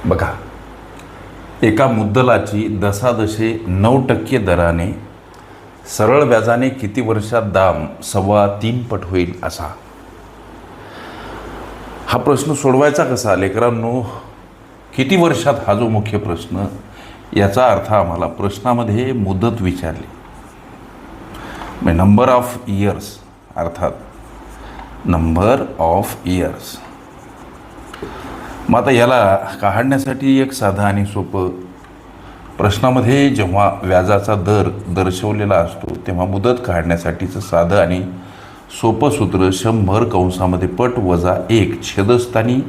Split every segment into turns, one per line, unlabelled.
बघा, एका मुद्दलाची दसादशे 9% दराने सरळ व्याजाने किती वर्षात दाम 3.25 पट होईल असा हा प्रश्न सोडवायचा कसा लेकरांनो? किती वर्षात हा जो मुख्य प्रश्न, याचा अर्थ आम्हाला प्रश्नामध्ये मुदत विचारली, म्हणजे नंबर ऑफ इयर्स, अर्थात नंबर ऑफ इयर्स. मग आता याला काढण्यासाठी एक साधं आणि सोपं, प्रश्नामध्ये जेव्हा व्याजाचा दर दर्शवलेला असतो तेव्हा मुदत काढण्यासाठीचं साधं आणि सोपं सूत्र 100 कंसामध्ये पट वजा 1 छेदस्थानी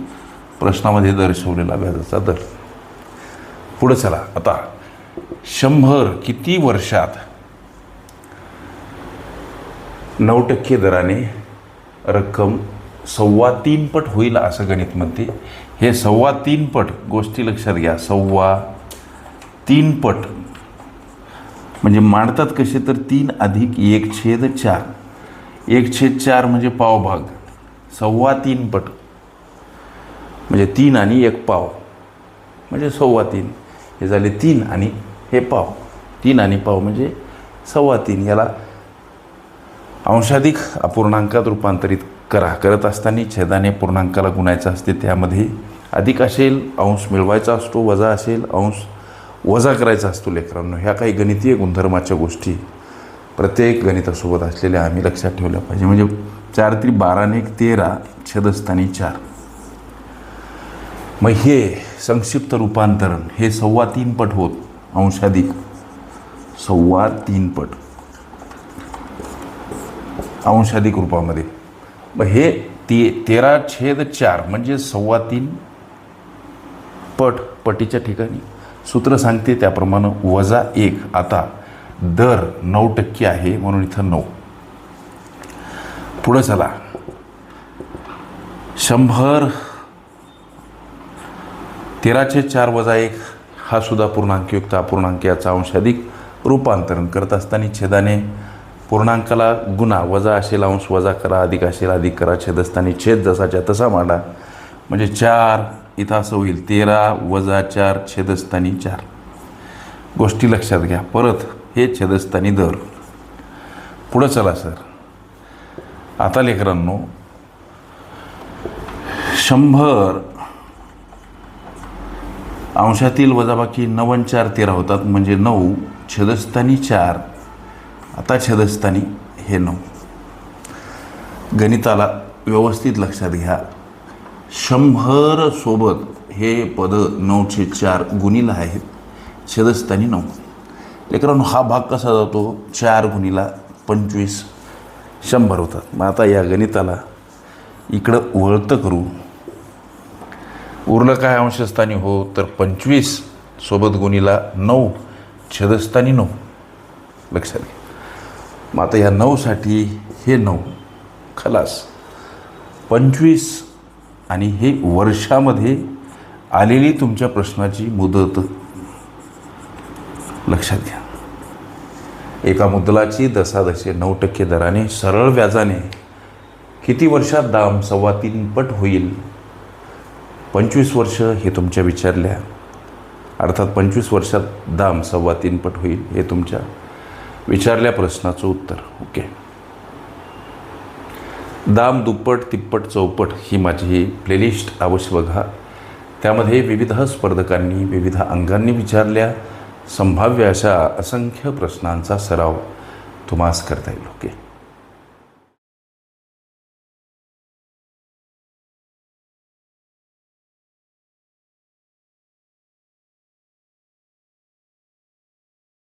प्रश्नामध्ये दर्शवलेला व्याजाचा दर. पुढे चला, आता 100 किती वर्षात 9% दराने रक्कम 3.25 पट होईल असं गणित म्हणते. हे 3.25 पट गोष्टी लक्षात घ्या. 3.25 पट म्हणजे मांडतात कसे तर 3 अधिक 1/4. 1/4 म्हणजे पावभाग. 3.25 पट म्हणजे 3 आणि 1 पाव म्हणजे 3.25. हे झाले 3 आणि हे पाव. 3 आणि पाव म्हणजे 3.25. याला अंशाधिक अपूर्णांकात रूपांतरित करत असताना छेदाने पूर्णांकाला गुणायचं असते. त्यामध्ये अधिक असेल अंश मिळवायचा असतो, वजा असेल अंश वजा करायचा असतो. लेकरांनो, ह्या काही गणितीय गुणधर्माच्या गोष्टी प्रत्येक गणितासोबत असलेल्या आम्ही लक्षात ठेवल्या पाहिजे. म्हणजे 4 × 12 = 13 छेदस्थानी 4. मग हे संक्षिप्त रूपांतरण हे 3.25 पट होत, अंशाधिक 3.25 पट अंशाधिक रूपामध्ये. मग हे 13/4 म्हणजे 3.25 पट. पटीच्या ठिकाणी सूत्र सांगते त्याप्रमाणे वजा 1. आता दर 9% आहे म्हणून इथं 9. पुढं चला, 100 13/4 वजा 1 हा सुद्धा पूर्णांकयुक्त अपूर्णांक याचा अंशाधिक रूपांतरण करत असताना छेदाने पूर्णांकाला गुणा, वजा असेल अंश वजा करा, अधिक असेल अधिक करा, छेदस्थानी छेद जसाच्या तसा मांडा. म्हणजे 4 इथं असं होईल 13 वजा 4 छेदस्थानी 4. गोष्टी लक्षात घ्या. परत हे छेदस्थानी दर. पुढं चला सर. आता लेकरांनो, 100 अंशातील वजाबाकी 9 आणि 4 13 होतात म्हणजे 9 छेदस्थानी 4. आता छेदस्थानी हे 9. गणिताला व्यवस्थित लक्षात घ्या. 100 सोबत हे पद 9/4 गुणिले आहेत, छेदस्थानी 9. लेकरांनो, हा भाग कसा जातो? 4 × 25 100 होतात. मग आता या गणिताला इकडं वळतं करू. उरलं काय अंशस्थानी हो तर 25 सोबत गुणिला 9 छेदस्थानी 9. लक्षात घ्या. मग आता ह्या 9साठी हे 9 खलास 25 आणि हे वर्षामध्ये आलेली तुमच्या प्रश्नाची मुदत लक्षात घ्या. एका मुद्दलाची दसादशे 9% दराने सरळ व्याजाने किती वर्षात दाम 3.25 पट होईल? 25 वर्ष हे तुमच्या विचारल्या, अर्थात 25 वर्षात दाम 3.25 पट होईल हे तुमच्या विचारल्या प्रश्नाचं उत्तर. ओके. दाम दुप्पट तिप्पट चौपट ही माझी प्लेलिस्ट अवश्य बघा. त्यामध्ये विविध स्पर्धकांनी विविध अंगांनी विचारल्या संभाव्य अशा असंख्य प्रश्नांचा सराव तुम्हास करता येईल. ओके.